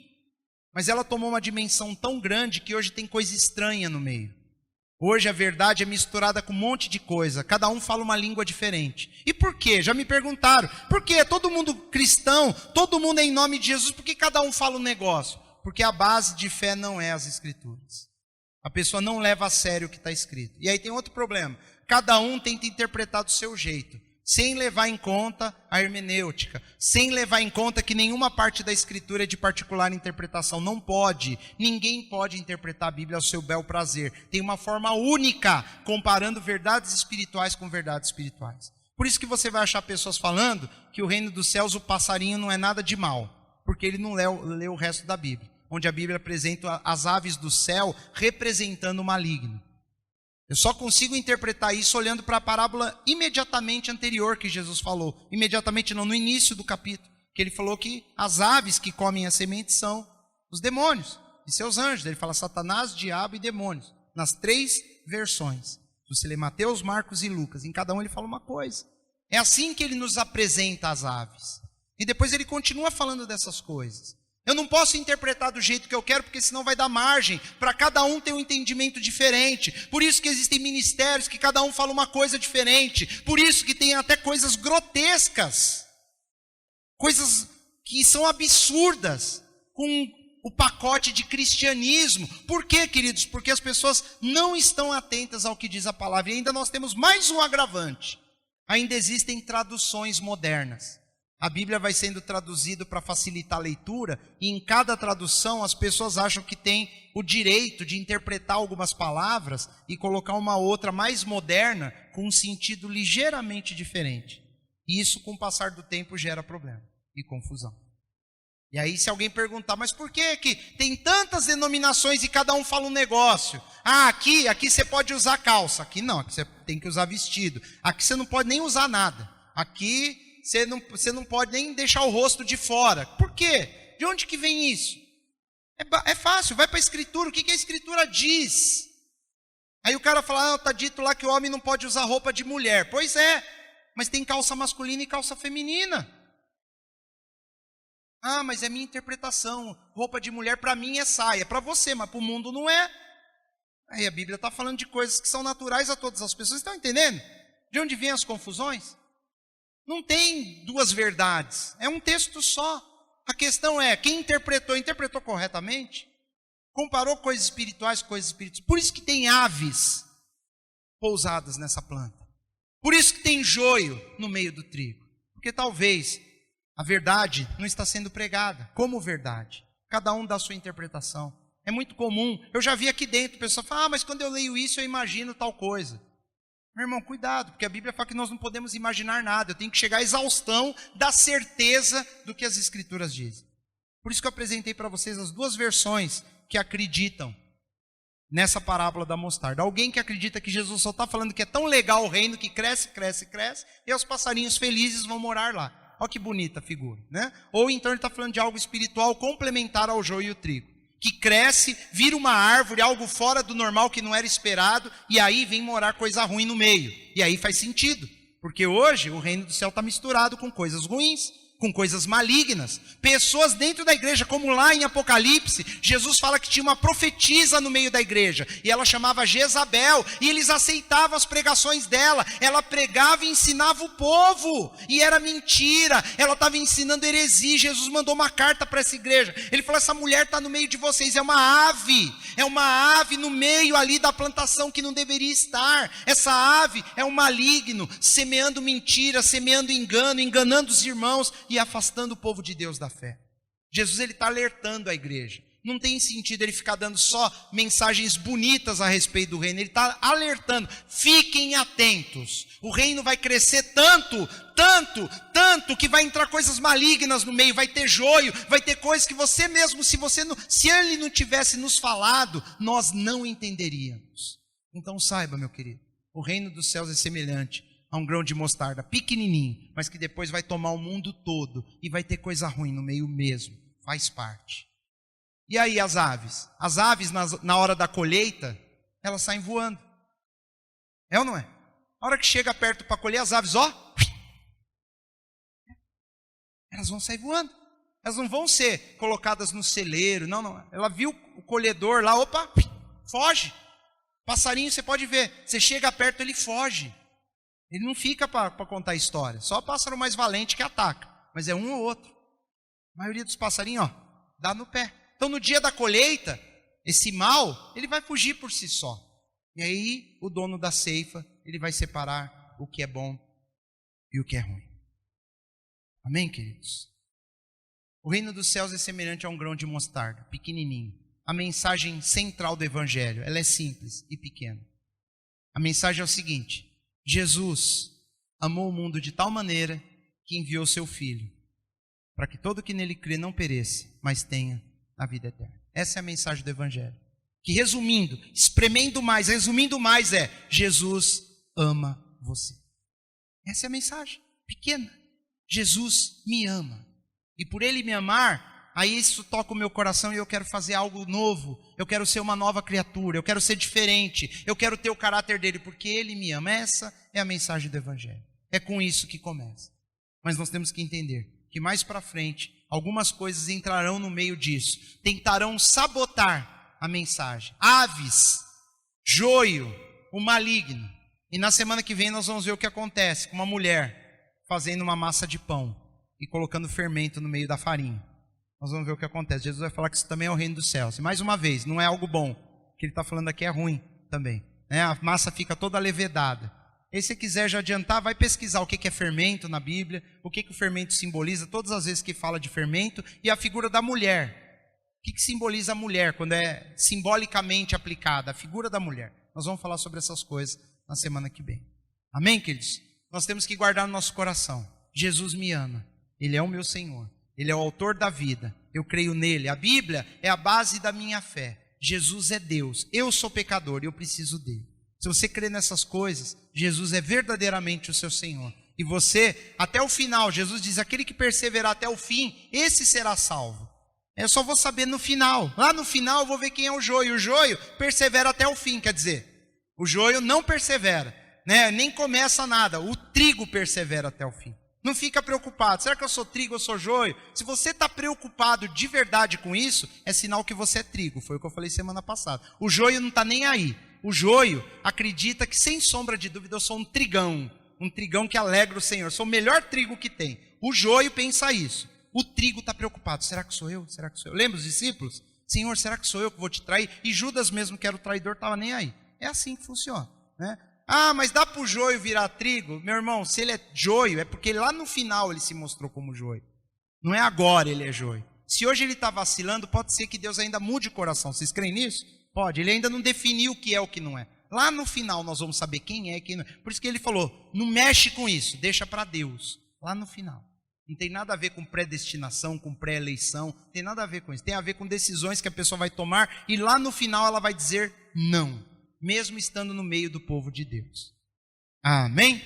Mas ela tomou uma dimensão tão grande que hoje tem coisa estranha no meio. Hoje a verdade é misturada com um monte de coisa. Cada um fala uma língua diferente. E por quê? Já me perguntaram. Por quê? Todo mundo cristão, todo mundo é em nome de Jesus. Por que cada um fala um negócio? Porque a base de fé não é as Escrituras. A pessoa não leva a sério o que está escrito. E aí tem outro problema. Cada um tenta interpretar do seu jeito, sem levar em conta a hermenêutica, sem levar em conta que nenhuma parte da Escritura é de particular interpretação. Não pode, ninguém pode interpretar a Bíblia ao seu bel prazer. Tem uma forma única, comparando verdades espirituais com verdades espirituais. Por isso que você vai achar pessoas falando que o reino dos céus, o passarinho não é nada de mal, porque ele não leu o resto da Bíblia, onde a Bíblia apresenta as aves do céu representando o maligno. Eu só consigo interpretar isso olhando para a parábola imediatamente anterior que Jesus falou. Imediatamente não, no início do capítulo. Que ele falou que as aves que comem a semente são os demônios e seus anjos. Ele fala Satanás, diabo e demônios. Nas 3 versões. Se você lê Mateus, Marcos e Lucas, em cada um ele fala uma coisa. É assim que ele nos apresenta as aves. E depois ele continua falando dessas coisas. Eu não posso interpretar do jeito que eu quero, porque senão vai dar margem para cada um ter um entendimento diferente. Por isso que existem ministérios que cada um fala uma coisa diferente. Por isso que tem até coisas grotescas. Coisas que são absurdas com o pacote de cristianismo. Por quê, queridos? Porque as pessoas não estão atentas ao que diz a palavra. E ainda nós temos mais um agravante. Ainda existem traduções modernas. A Bíblia vai sendo traduzida para facilitar a leitura, e em cada tradução as pessoas acham que tem o direito de interpretar algumas palavras e colocar uma outra mais moderna com um sentido ligeiramente diferente. E isso, com o passar do tempo, gera problema e confusão. E aí, se alguém perguntar, mas por que tem tantas denominações e cada um fala um negócio? Ah, aqui você pode usar calça. Aqui não, aqui você tem que usar vestido. Aqui você não pode nem usar nada. Aqui você não pode nem deixar o rosto de fora. Por quê? De onde que vem isso? É fácil, vai para a Escritura. O que a Escritura diz? Aí o cara fala, está dito lá que o homem não pode usar roupa de mulher. Pois é, mas tem calça masculina e calça feminina. Ah, mas é minha interpretação. Roupa de mulher para mim é saia. Para você, mas para o mundo não é. Aí a Bíblia está falando de coisas que são naturais a todas as pessoas. Estão entendendo? De onde vêm as confusões? Não tem 2 verdades, é um texto só. A questão é, quem interpretou corretamente? Comparou coisas espirituais com coisas espirituais. Por isso que tem aves pousadas nessa planta. Por isso que tem joio no meio do trigo. Porque talvez a verdade não está sendo pregada como verdade. Cada um dá a sua interpretação. É muito comum. Eu já vi aqui dentro, o pessoal fala, mas quando eu leio isso eu imagino tal coisa. Meu irmão, cuidado, porque a Bíblia fala que nós não podemos imaginar nada. Eu tenho que chegar à exaustão da certeza do que as Escrituras dizem. Por isso que eu apresentei para vocês as 2 versões que acreditam nessa parábola da mostarda. Alguém que acredita que Jesus só está falando que é tão legal o reino que cresce, cresce, cresce, e os passarinhos felizes vão morar lá. Olha que bonita a figura, né? Ou então ele está falando de algo espiritual complementar ao joio e o trigo. Que cresce, vira uma árvore, algo fora do normal que não era esperado, e aí vem morar coisa ruim no meio. E aí faz sentido, porque hoje o reino do céu está misturado com coisas ruins, com coisas malignas. Pessoas dentro da igreja, como lá em Apocalipse, Jesus fala que tinha uma profetisa no meio da igreja, e ela chamava Jezabel, e eles aceitavam as pregações dela. Ela pregava e ensinava o povo, e era mentira, ela estava ensinando heresia. Jesus mandou uma carta para essa igreja, ele falou, essa mulher está no meio de vocês, é uma ave no meio ali da plantação que não deveria estar. Essa ave é um maligno, semeando mentira, semeando engano, enganando os irmãos, e afastando o povo de Deus da fé. Jesus está alertando a igreja. Não tem sentido ele ficar dando só mensagens bonitas a respeito do reino. Ele está alertando, fiquem atentos. O reino vai crescer tanto, que vai entrar coisas malignas no meio, vai ter joio, vai ter coisas que você mesmo, se ele não tivesse nos falado, nós não entenderíamos. Então saiba, meu querido, o reino dos céus é semelhante a um grão de mostarda, pequenininho, mas que depois vai tomar o mundo todo e vai ter coisa ruim no meio mesmo, faz parte. E aí as aves? As aves na hora da colheita, elas saem voando. É ou não é? A hora que chega perto para colher, as aves, elas vão sair voando. Elas não vão ser colocadas no celeiro, não. Ela viu o colhedor lá, foge. Passarinho, você pode ver, você chega perto, ele foge. Ele não fica para contar história. Só o pássaro mais valente que ataca, mas é um ou outro. A maioria dos passarinhos, dá no pé. Então no dia da colheita, esse mal, ele vai fugir por si só. E aí o dono da ceifa, ele vai separar o que é bom e o que é ruim. Amém, queridos? O reino dos céus é semelhante a um grão de mostarda, pequenininho. A mensagem central do evangelho, ela é simples e pequena. A mensagem é o seguinte: Jesus amou o mundo de tal maneira que enviou seu Filho, para que todo que nele crê não pereça, mas tenha a vida eterna. Essa é a mensagem do evangelho. Que resumindo mais, Jesus ama você. Essa é a mensagem, pequena. Jesus me ama. E por ele me amar, aí isso toca o meu coração e eu quero fazer algo novo. Eu quero ser uma nova criatura, eu quero ser diferente, eu quero ter o caráter dele, porque ele me ama. Essa é a mensagem do evangelho. É com isso que começa. Mas nós temos que entender que mais para frente, algumas coisas entrarão no meio disso. Tentarão sabotar a mensagem. Aves, joio, o maligno. E na semana que vem nós vamos ver o que acontece com uma mulher fazendo uma massa de pão e colocando fermento no meio da farinha. Nós vamos ver o que acontece. Jesus vai falar que isso também é o reino dos céus. E mais uma vez, não é algo bom. O que ele está falando aqui é ruim também. A massa fica toda levedada. E se você quiser já adiantar, vai pesquisar o que é fermento na Bíblia, o que o fermento simboliza, todas as vezes que fala de fermento, e a figura da mulher. O que simboliza a mulher quando é simbolicamente aplicada? A figura da mulher. Nós vamos falar sobre essas coisas na semana que vem. Amém, queridos? Nós temos que guardar no nosso coração. Jesus me ama. Ele é o meu Senhor. Ele é o autor da vida. Eu creio nele. A Bíblia é a base da minha fé. Jesus é Deus. Eu sou pecador e eu preciso dele. Se você crê nessas coisas, Jesus é verdadeiramente o seu Senhor. E você, até o final, Jesus diz, aquele que perseverar até o fim, esse será salvo. Eu só vou saber no final. Lá no final eu vou ver quem é o joio. O joio persevera até o fim, quer dizer, o joio não persevera, nem começa nada. O trigo persevera até o fim. Não fica preocupado. Será que eu sou trigo ou sou joio? Se você está preocupado de verdade com isso, é sinal que você é trigo. Foi o que eu falei semana passada. O joio não está nem aí. O joio acredita que, sem sombra de dúvida, eu sou um trigão que alegra o Senhor. Eu sou o melhor trigo que tem. O joio pensa isso. O trigo está preocupado. Será que sou eu? Será que sou eu? Lembra os discípulos? Senhor, será que sou eu que vou te trair? E Judas mesmo, que era o traidor, estava nem aí. É assim que funciona, Ah, mas dá para o joio virar trigo? Meu irmão, se ele é joio, é porque lá no final ele se mostrou como joio. Não é agora ele é joio. Se hoje ele está vacilando, pode ser que Deus ainda mude o coração. Vocês creem nisso? Pode. Ele ainda não definiu o que é o que não é. Lá no final nós vamos saber quem é e quem não é. Por isso que ele falou, não mexe com isso, deixa para Deus. Lá no final. Não tem nada a ver com predestinação, com pré-eleição. Não tem nada a ver com isso. Tem a ver com decisões que a pessoa vai tomar e lá no final ela vai dizer não. Mesmo estando no meio do povo de Deus. Amém?